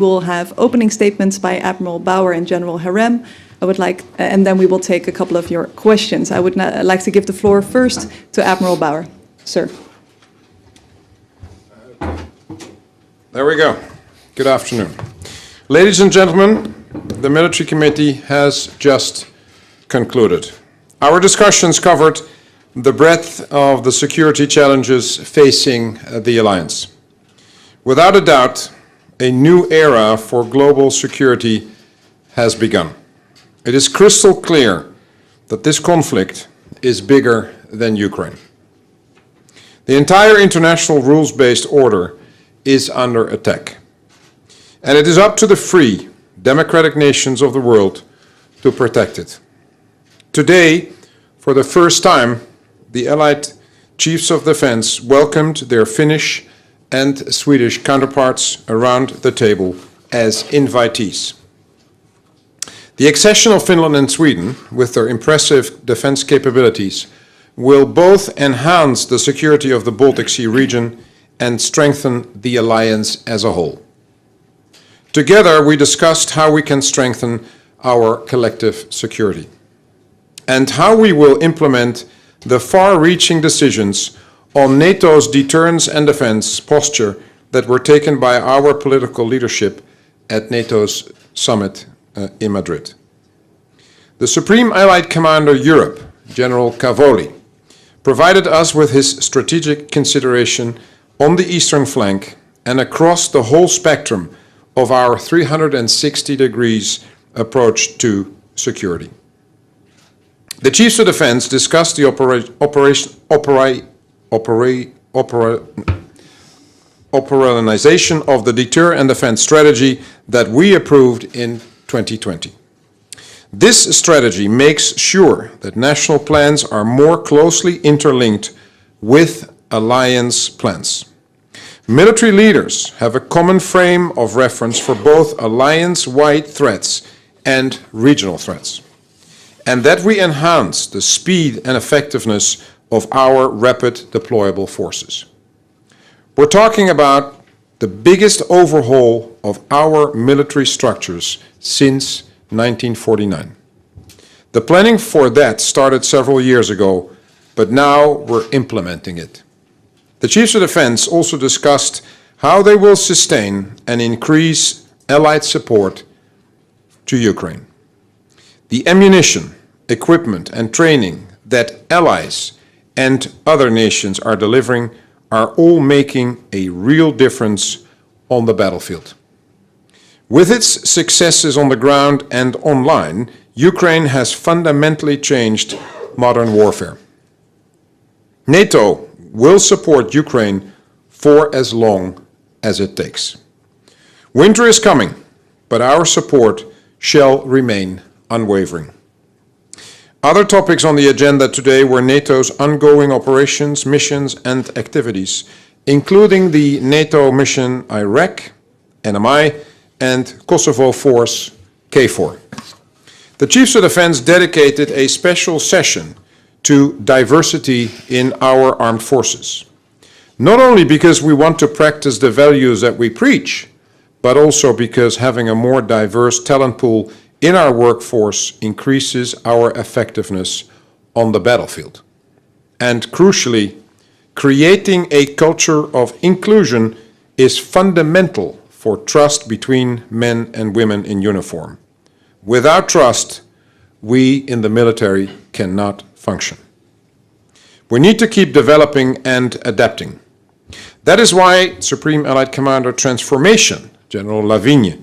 We'll have opening statements by Admiral Bauer and General Harem. And then we will take a couple of your questions. I would like to give the floor first to Admiral Bauer. Sir. There we go. Good afternoon. Ladies and gentlemen, the Military Committee has just concluded. Our discussions covered the breadth of the security challenges facing the Alliance. Without a doubt, a new era for global security has begun. It is crystal clear that this conflict is bigger than Ukraine. The entire international rules-based order is under attack. And it is up to the free, democratic nations of the world to protect it. Today, for the first time, the Allied Chiefs of Defense welcomed their Finnish and Swedish counterparts around the table as invitees. The accession of Finland and Sweden, with their impressive defense capabilities, will both enhance the security of the Baltic Sea region and strengthen the alliance as a whole. Together, we discussed how we can strengthen our collective security and how we will implement the far-reaching decisions on NATO's deterrence and defense posture that were taken by our political leadership at NATO's summit in Madrid. The Supreme Allied Commander Europe, General Cavoli, provided us with his strategic consideration on the eastern flank and across the whole spectrum of our 360 degrees approach to security. The Chiefs of Defense discussed the operationalization of the deter and defense strategy that we approved in 2020. This strategy makes sure that national plans are more closely interlinked with alliance plans. Military leaders have a common frame of reference for both alliance-wide threats and regional threats, and that we enhance the speed and effectiveness of our rapid deployable forces. We're talking about the biggest overhaul of our military structures since 1949. The planning for that started several years ago, but now we're implementing it. The Chiefs of Defense also discussed how they will sustain and increase Allied support to Ukraine. The ammunition, equipment, and training that allies and other nations are delivering are all making a real difference on the battlefield. With its successes on the ground and online, Ukraine has fundamentally changed modern warfare. NATO will support Ukraine for as long as it takes. Winter is coming, but our support shall remain unwavering. Other topics on the agenda today were NATO's ongoing operations, missions, and activities, including the NATO mission Iraq, NMI, and Kosovo Force, KFOR. The Chiefs of Defense dedicated a special session to diversity in our armed forces, not only because we want to practice the values that we preach, but also because having a more diverse talent pool in our workforce increases our effectiveness on the battlefield. And crucially, creating a culture of inclusion is fundamental for trust between men and women in uniform. Without trust, we in the military cannot function. We need to keep developing and adapting. That is why Supreme Allied Commander Transformation, General Lavigne,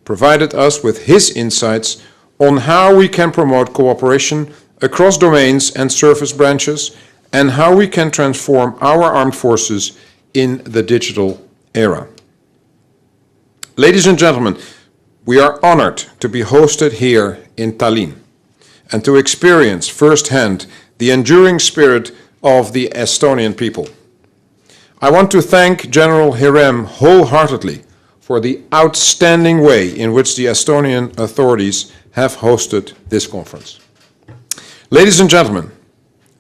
provided us with his insights on how we can promote cooperation across domains and service branches and how we can transform our armed forces in the digital era. Ladies and gentlemen, we are honored to be hosted here in Tallinn and to experience firsthand the enduring spirit of the Estonian people. I want to thank General Harem wholeheartedly for the outstanding way in which the Estonian authorities have hosted this conference. Ladies and gentlemen,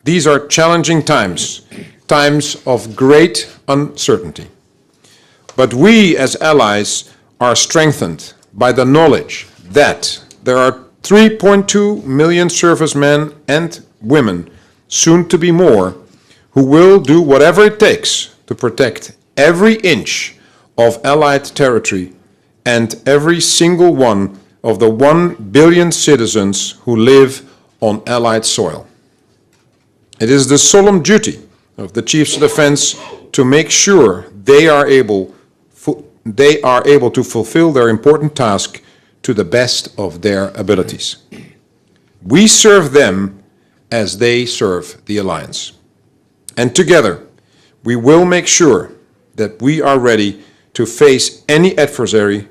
these are challenging times, times of great uncertainty. But we as allies are strengthened by the knowledge that there are 3.2 million servicemen and women, soon to be more, who will do whatever it takes to protect every inch of Allied territory and every single one of the 1 billion citizens who live on Allied soil. It is the solemn duty of the Chiefs of Defense to make sure they are able to fulfill their important task to the best of their abilities. We serve them as they serve the Alliance. And together, we will make sure that we are ready to face any adversary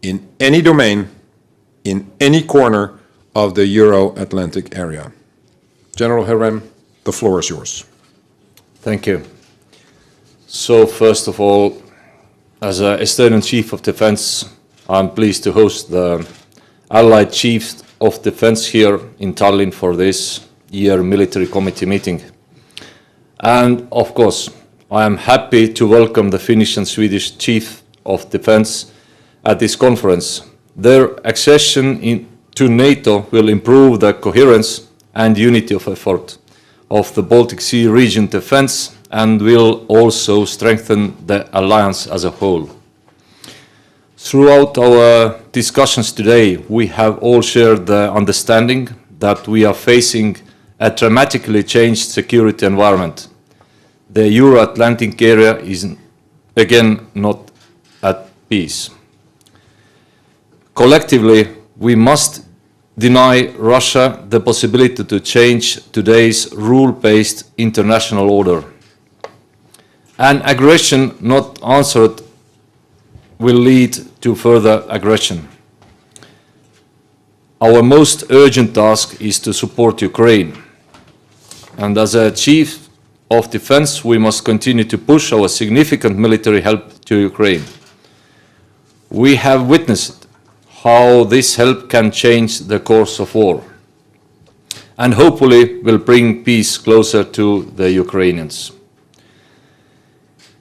in any domain, in any corner of the Euro-Atlantic area. General Harem, the floor is yours. Thank you. So first of all, as Estonian Chief of Defense, I'm pleased to host the Allied Chiefs of Defense here in Tallinn for this year military committee meeting. And of course, I am happy to welcome the Finnish and Swedish Chief of Defense at this conference. Their accession to NATO will improve the coherence and unity of effort of the Baltic Sea region defense and will also strengthen the alliance as a whole. Throughout our discussions today, we have all shared the understanding that we are facing a dramatically changed security environment. The Euro-Atlantic area is again not at peace. Collectively, we must deny Russia the possibility to change today's rule-based international order. An aggression not answered will lead to further aggression. Our most urgent task is to support Ukraine. And as a Chief of Defense, we must continue to push our significant military help to Ukraine. We have witnessed how this help can change the course of war and hopefully will bring peace closer to the Ukrainians.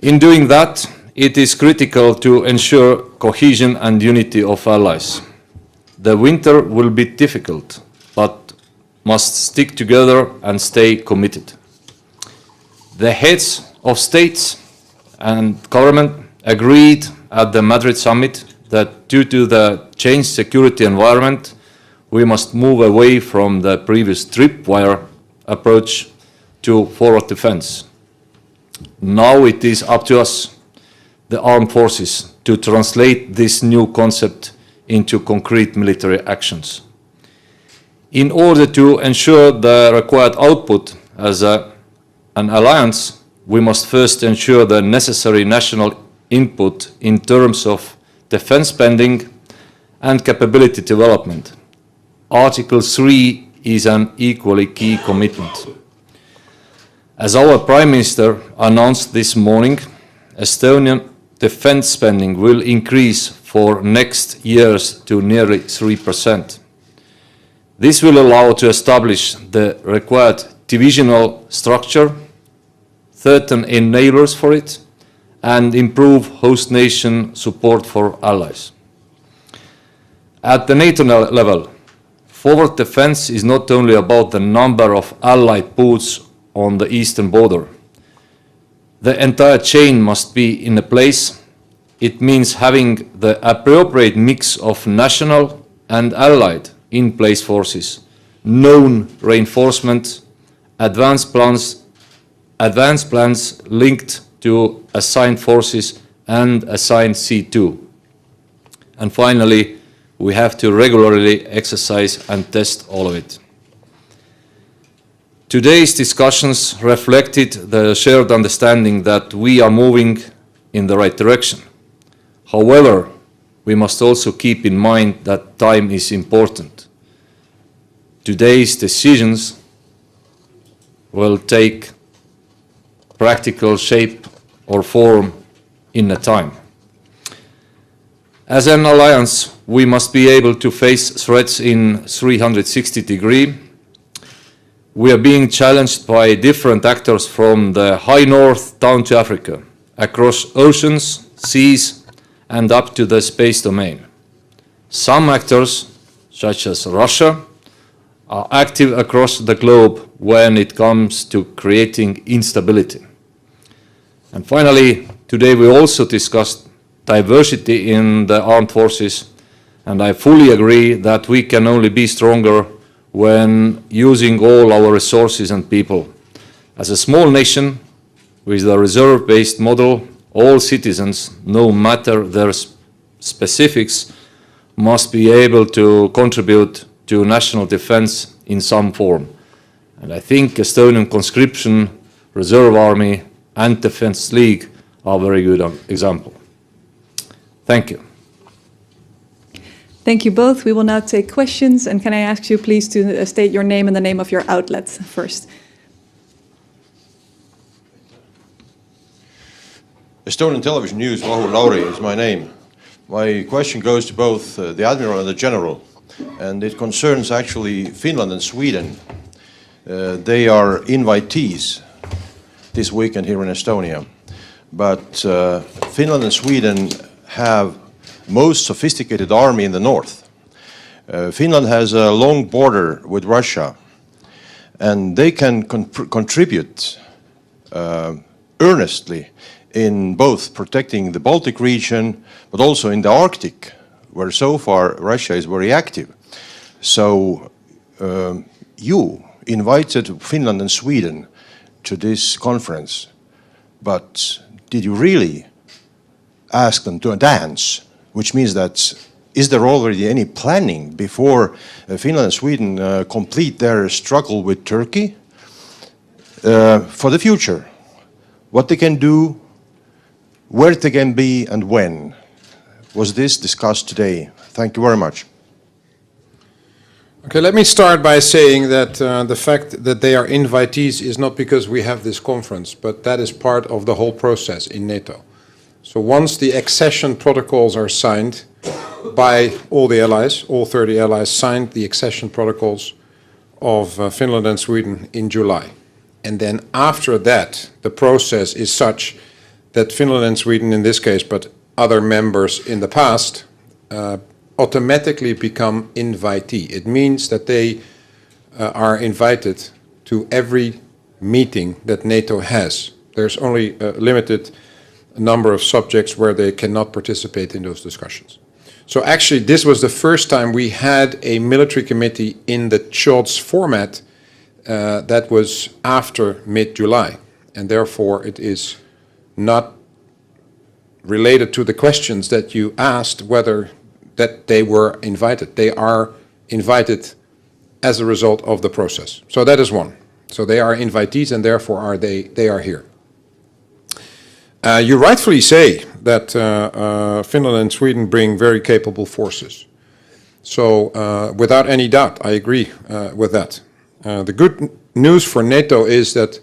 In doing that, it is critical to ensure cohesion and unity of allies. The winter will be difficult, but must stick together and stay committed. The heads of states and government agreed at the Madrid summit that due to the changed security environment, we must move away from the previous tripwire approach to forward defense. Now it is up to us, the armed forces, to translate this new concept into concrete military actions. In order to ensure the required output as an alliance, we must first ensure the necessary national input in terms of defense spending and capability development. Article 3 is an equally key commitment. As our Prime Minister announced this morning, Estonian defense spending will increase for next years to nearly 3%. This will allow to establish the required divisional structure, certain enablers for it, and improve host nation support for allies. At the NATO level, forward defense is not only about the number of allied boots on the eastern border. The entire chain must be in a place. It means having the appropriate mix of national and allied in-place forces, known reinforcement, advanced plans linked to assigned forces and assigned C2. And finally, we have to regularly exercise and test all of it. Today's discussions reflected the shared understanding that we are moving in the right direction. However, we must also keep in mind that time is important. Today's decisions will take practical shape or form in a time. As an alliance, we must be able to face threats in 360 degrees. We are being challenged by different actors from the high north down to Africa, across oceans, seas, and up to the space domain. Some actors, such as Russia, are active across the globe when it comes to creating instability. And finally, today we also discussed diversity in the armed forces, and I fully agree that we can only be stronger when using all our resources and people. As a small nation with a reserve-based model, all citizens, no matter their specifics, must be able to contribute to national defense in some form. And I think Estonian conscription, reserve army, and defense league are a very good example. Thank you. Thank you both. We will now take questions. And can I ask you please to state your name and the name of your outlet first? Estonian Television News, Vahur Lauri is my name. My question goes to both the Admiral and the General, and it concerns actually Finland and Sweden. They are invitees this weekend here in Estonia, but Finland and Sweden have most sophisticated army in the north. Finland has a long border with Russia, and they can contribute earnestly in both protecting the Baltic region, but also in the Arctic, where so far Russia is very active. So you invited Finland and Sweden to this conference, but did you really ask them to dance? Which means that, is there already any planning before Finland and Sweden complete their struggle with Turkey for the future? What they can do, where they can be, and when? Was this discussed today? Thank you very much. Okay, let me start by saying that the fact that they are invitees is not because we have this conference, but that is part of the whole process in NATO. So once the accession protocols are signed by all the allies, all 30 allies signed the accession protocols of Finland and Sweden in July. And then after that, the process is such that Finland and Sweden in this case, but other members in the past, automatically become invitee. It means that they are invited to every meeting that NATO has. There's only a limited number of subjects where they cannot participate in those discussions. So actually this was the first time we had a military committee in the CHODS format that was after mid-July, and therefore it is not related to the questions that you asked whether that they were invited. They are invited as a result of the process. So that is one. So they are invitees, and therefore they are here. You rightfully say that Finland and Sweden bring very capable forces. So without any doubt, I agree with that. The good news for NATO is that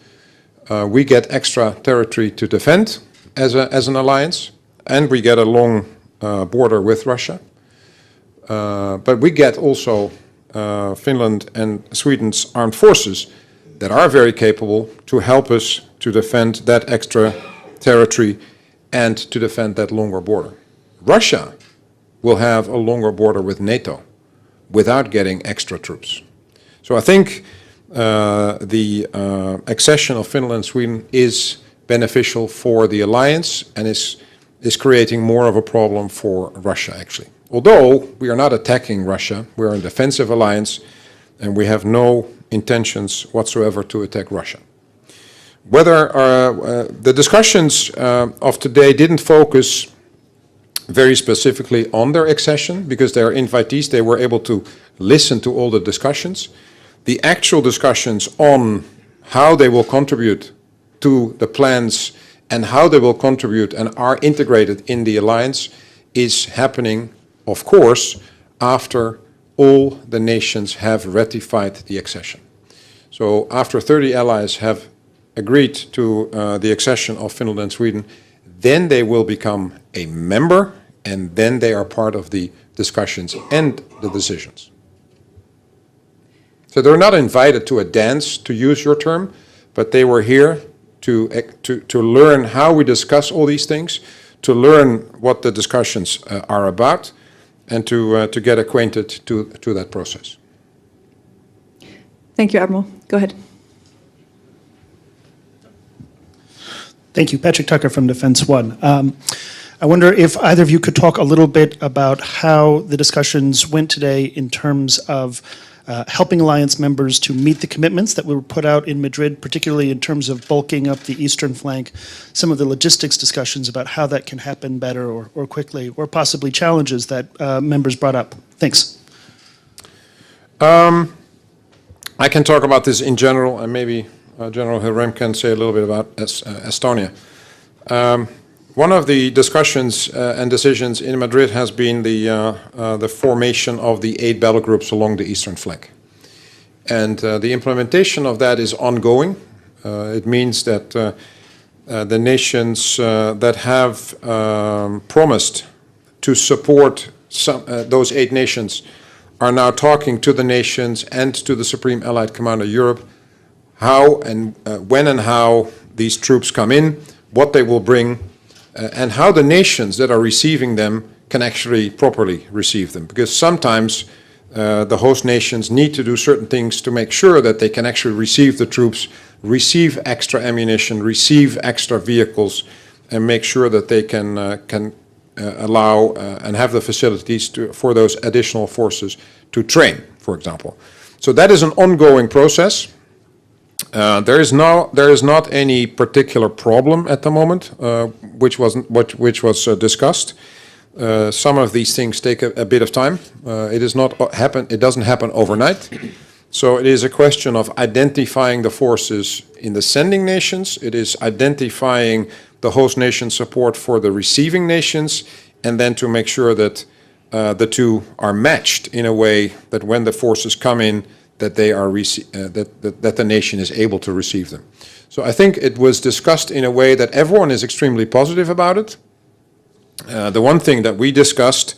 we get extra territory to defend as an alliance, and we get a long border with Russia. But we get also Finland and Sweden's armed forces that are very capable to help us to defend that extra territory and to defend that longer border. Russia will have a longer border with NATO without getting extra troops. So I think the accession of Finland and Sweden is beneficial for the alliance and is creating more of a problem for Russia, actually. Although we are not attacking Russia, we are a defensive alliance and we have no intentions whatsoever to attack Russia. Whether the discussions of today didn't focus very specifically on their accession, because they are invitees, they were able to listen to all the discussions. The actual discussions on how they will contribute to the plans and how they will contribute and are integrated in the alliance is happening, of course, after all the nations have ratified the accession. So after 30 allies have agreed to the accession of Finland and Sweden, then they will become a member, and then they are part of the discussions and the decisions. So they're not invited to a dance, to use your term, but they were here to learn how we discuss all these things, to learn what the discussions are about and to get acquainted to that process. Thank you, Admiral. Go ahead. Thank you. Patrick Tucker from Defense One. I wonder if either of you could talk a little bit about how the discussions went today in terms of helping alliance members to meet the commitments that were put out in Madrid, particularly in terms of bulking up the eastern flank, some of the logistics discussions about how that can happen better or quickly, or possibly challenges that members brought up. Thanks. I can talk about this in general, and maybe General Hillrem can say a little bit about Estonia. One of the discussions and decisions in Madrid has been the formation of the 8 battle groups along the eastern flank. And the implementation of that is ongoing. It means that the nations that have promised to support those 8 nations are now talking to the nations and to the Supreme Allied Commander Europe how and when and how these troops come in, what they will bring, and how the nations that are receiving them can actually properly receive them. Because sometimes the host nations need to do certain things to make sure that they can actually receive the troops, receive extra ammunition, receive extra vehicles, and make sure that they can allow and have the facilities for those additional forces to train, for example. So that is an ongoing process. There is not any particular problem at the moment, which was discussed. Some of these things take a bit of time. It doesn't happen overnight. So it is a question of identifying the forces in the sending nations. It is identifying the host nation support for the receiving nations, and then to make sure that the two are matched in a way that when the forces come in, that they are that the nation is able to receive them. So I think it was discussed in a way that everyone is extremely positive about it. The one thing that we discussed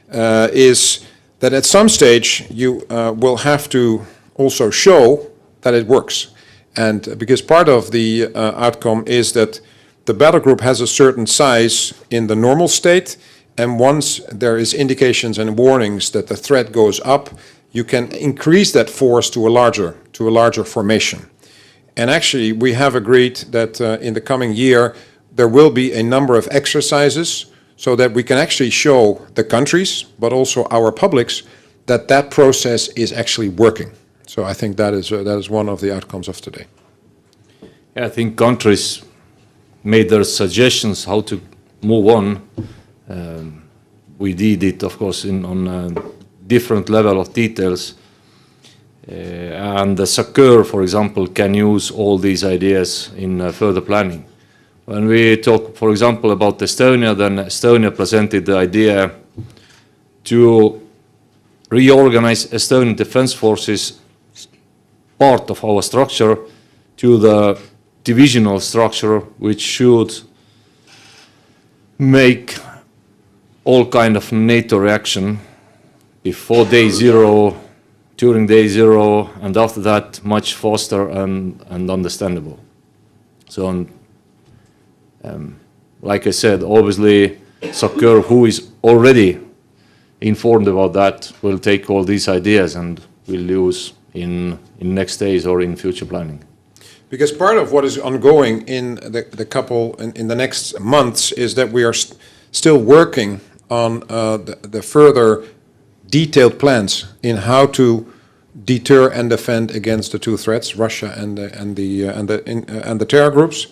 is that at some stage you will have to also show that it works. And because part of the outcome is that the battle group has a certain size in the normal state, and once there is indications and warnings that the threat goes up, you can increase that force to a larger formation. And actually, we have agreed that in the coming year, there will be a number of exercises so that we can actually show the countries, but also our publics, that that process is actually working. So I think that is one of the outcomes of today. Yeah, I think countries made their suggestions how to move on. We did it, of course, on a different level of details. And the SACEUR, for example, can use all these ideas in further planning. When we talk, for example, about Estonia, then Estonia presented the idea to reorganize Estonian defense forces, part of our structure, to the divisional structure, which should make all kind of NATO reaction before day 0, during day 0, and after that much faster and understandable. So, like I said, obviously SACEUR, who is already informed about that, will take all these ideas and will use in next days or in future planning. Because part of what is ongoing in in the next months is that we are still working on the further detailed plans in how to deter and defend against the two threats, Russia and the terror groups.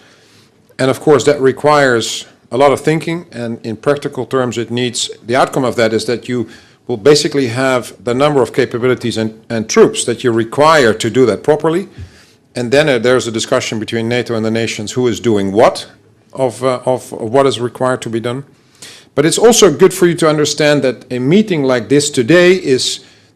And of course, that requires a lot of thinking, and in practical terms, it needs, the outcome of that is that you will basically have the number of capabilities and troops that you require to do that properly. And then there's a discussion between NATO and the nations who is doing what of what is required to be done. But it's also good for you to understand that a meeting like this today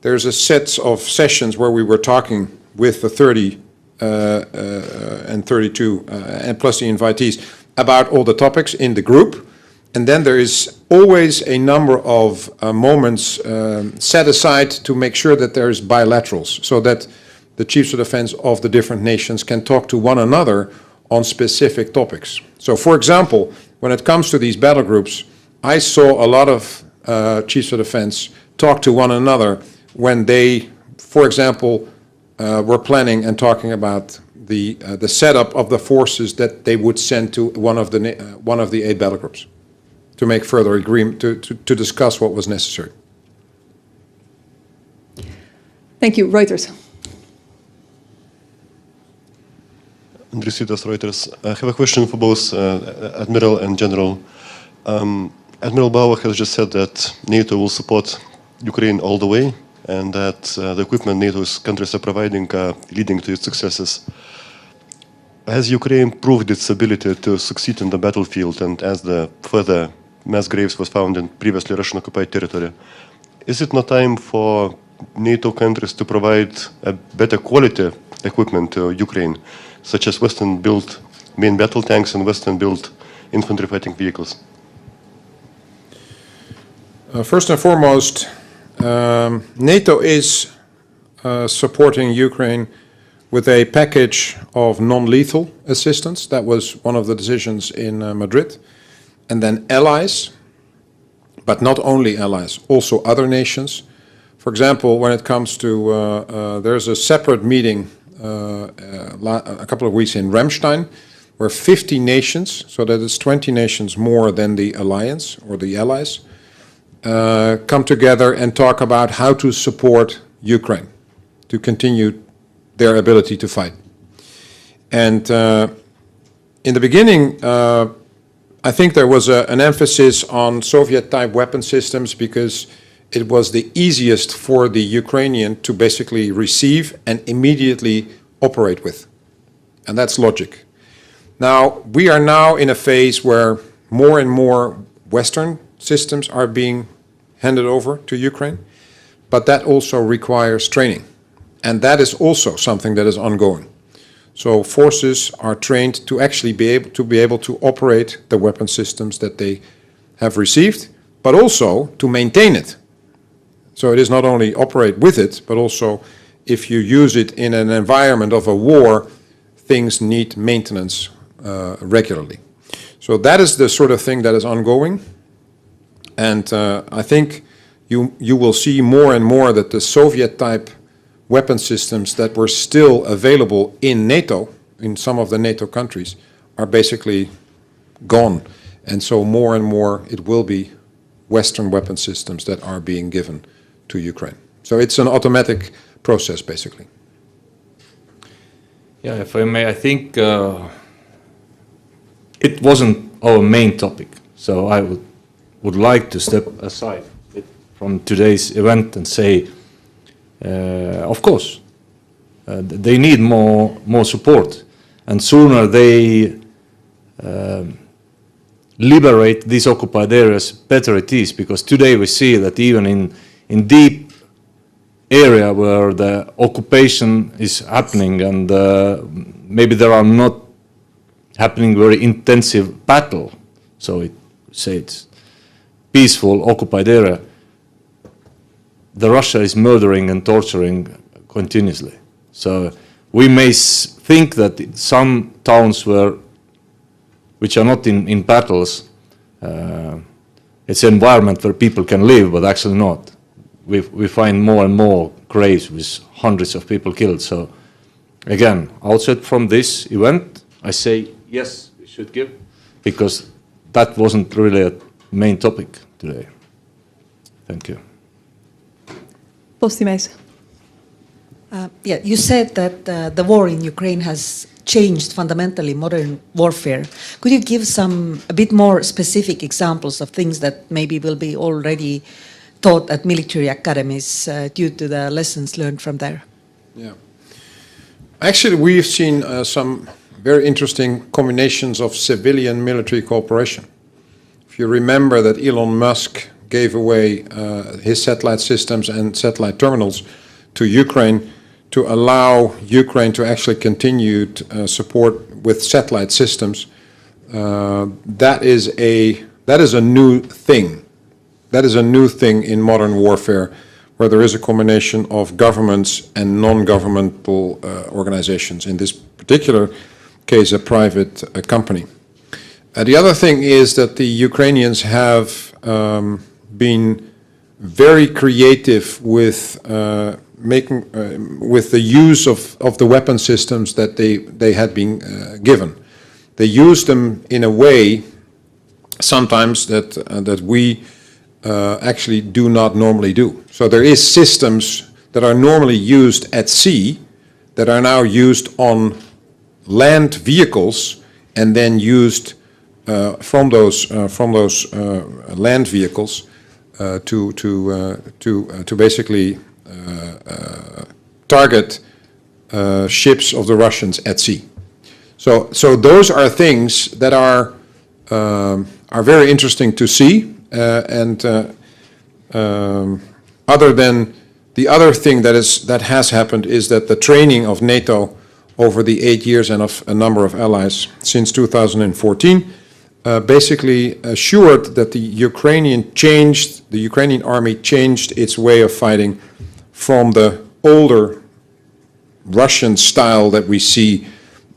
there's a set of sessions where we were talking with the 30 and 32 and plus the invitees about all the topics in the group. And then there is always a number of moments set aside to make sure that there is bilaterals, so that the chiefs of defense of the different nations can talk to one another on specific topics. So, for example, when it comes to these battle groups, I saw a lot of chiefs of defense talk to one another when they, for example, were planning and talking about the setup of the forces that they would send to one of the 8 battle groups to make further agreement, to discuss what was necessary. Thank you. Reuters. Andres Sidas, Reuters. I have a question for both Admiral and General. Admiral Bauer has just said that NATO will support Ukraine all the way, and that the equipment NATO's countries are providing leading to its successes. Has Ukraine proved its ability to succeed in the battlefield, and as the further mass graves was found in previously Russian-occupied territory, is it not time for NATO countries to provide a better quality equipment to Ukraine, such as Western-built main battle tanks and Western-built infantry fighting vehicles? First and foremost, NATO is supporting Ukraine with a package of non-lethal assistance. That was one of the decisions in Madrid. And then allies, but not only allies, also other nations. For example, when it comes to, there's a separate meeting a couple of weeks in Ramstein, where 50 nations, so that is 20 nations more than the alliance or the allies, come together and talk about how to support Ukraine to continue their ability to fight. And in the beginning, I think there was an emphasis on Soviet-type weapon systems because it was the easiest for the Ukrainian to basically receive and immediately operate with. And that's logic. Now, we are now in a phase where more and more Western systems are being handed over to Ukraine, but that also requires training. And that is also something that is ongoing. So forces are trained to actually be able to operate the weapon systems that they have received, but also to maintain it. So it is not only operate with it, but also if you use it in an environment of a war, things need maintenance regularly. So that is the sort of thing that is ongoing. And I think you will see more and more that the Soviet-type weapon systems that were still available in NATO, in some of the NATO countries, are basically gone. And so more and more it will be Western weapon systems that are being given to Ukraine. So it's an automatic process, basically. Yeah, if I may, I think it wasn't our main topic. So I would like to step aside from today's event and say, of course, they need more support, and sooner they liberate these occupied areas, better it is. Because today we see that even in deep area where the occupation is happening, and maybe there are not happening very intensive battle, so it's peaceful occupied area, the Russia is murdering and torturing continuously. So we may think that some towns which are not in battles, it's an environment where people can live, but actually not. We find more and more graves with hundreds of people killed. So again, outside from this event, I say yes, we should give, because that wasn't really a main topic today. Thank you. Yeah, you said that the war in Ukraine has changed fundamentally modern warfare. Could you give a bit more specific examples of things that maybe will be already taught at military academies due to the lessons learned from there? Yeah. Actually, we've seen some very interesting combinations of civilian military cooperation. If you remember that Elon Musk gave away his satellite systems and satellite terminals to Ukraine to allow Ukraine to actually continue support with satellite systems. That is a new thing. That is a new thing in modern warfare, where there is a combination of governments and non-governmental organizations. In this particular case, a private company. The other thing is that the Ukrainians have been very creative with with the use of the weapon systems that they had been given. They use them in a way sometimes that we actually do not normally do. So there is systems that are normally used at sea that are now used on land vehicles and then used from those land vehicles to basically target ships of the Russians at sea. So those are things that are very interesting to see, and other than the other thing that has happened is that the training of NATO over the 8 years and of a number of allies since 2014 basically assured that the Ukrainian army changed its way of fighting from the older Russian style that we see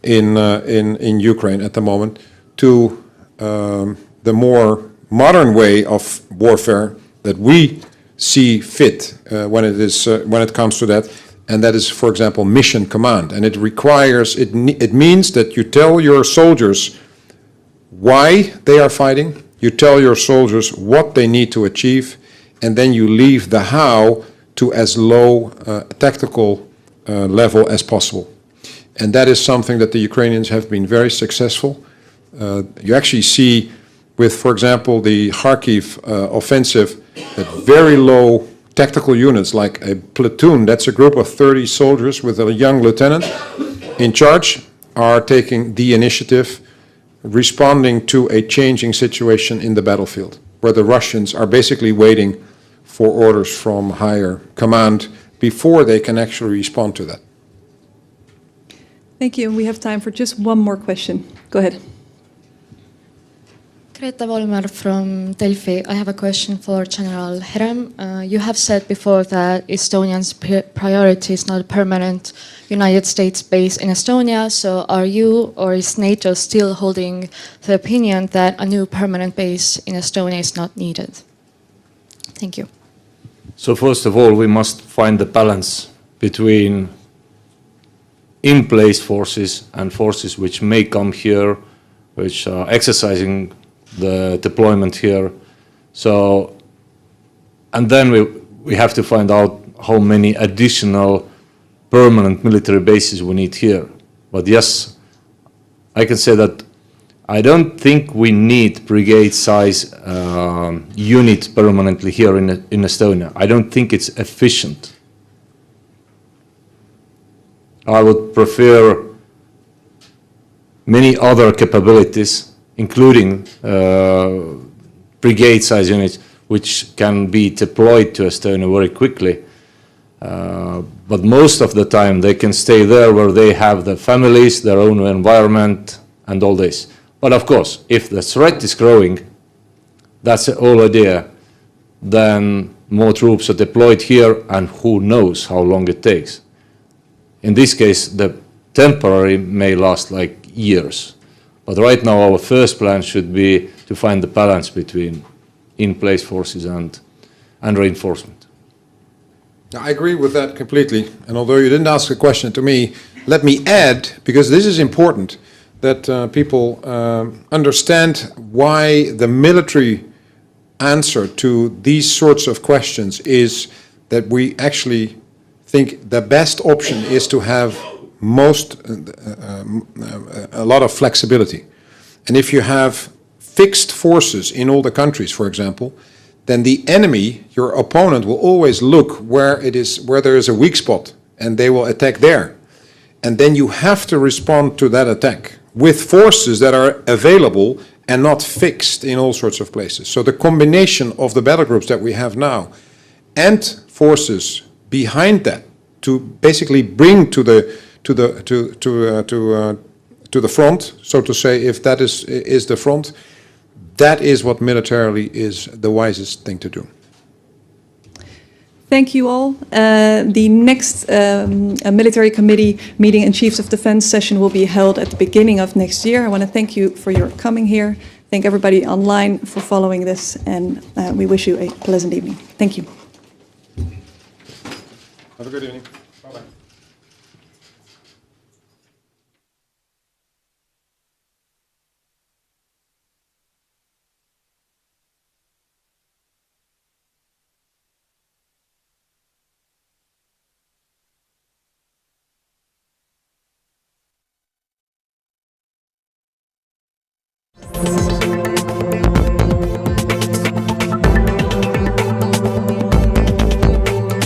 in Ukraine at the moment to the more modern way of warfare that we see fit when it comes to that, and that is, for example, mission command. And it requires it means that you tell your soldiers why they are fighting, you tell your soldiers what they need to achieve, and then you leave the how to as low tactical level as possible. And that is something that the Ukrainians have been very successful. You actually see with, for example, the Kharkiv offensive, that very low tactical units, like a platoon, that's a group of 30 soldiers with a young lieutenant in charge, are taking the initiative, responding to a changing situation in the battlefield, where the Russians are basically waiting for orders from higher command before they can actually respond to that. Thank you. And we have time for just one more question. Go ahead. Greta Volmer from Delphi. I have a question for General Herem. You have said before that Estonia's priority is not a permanent United States base in Estonia. So are you or is NATO still holding the opinion that a new permanent base in Estonia is not needed? Thank you. So first of all, we must find the balance between in-place forces and forces which may come here, which are exercising the deployment here. So, and then we have to find out how many additional permanent military bases we need here. But yes, I can say that I don't think we need brigade-size units permanently here in Estonia. I don't think it's efficient. I would prefer many other capabilities, including brigade-size units, which can be deployed to Estonia very quickly. But most of the time, they can stay there where they have their families, their own environment, and all this. But of course, if the threat is growing, that's the whole idea, then more troops are deployed here, and who knows how long it takes. In this case, the temporary may last like years. But right now, our first plan should be to find the balance between in-place forces and reinforcement. I agree with that completely. And although you didn't ask a question to me, let me add, because this is important, that people understand why the military answer to these sorts of questions is that we actually think the best option is to have a lot of flexibility. And if you have fixed forces in all the countries, for example, then the enemy, your opponent, will always look where there is a weak spot, and they will attack there. And then you have to respond to that attack with forces that are available and not fixed in all sorts of places. So the combination of the battle groups that we have now and forces behind that to basically bring to the front, so to say, if that is the front, that is what militarily is the wisest thing to do. Thank you all. The next Military Committee meeting and Chiefs of Defense session will be held at the beginning of next year. I want to thank you for your coming here. Thank everybody online for following this, and we wish you a pleasant evening. Thank you. Have a good evening. Bye-bye.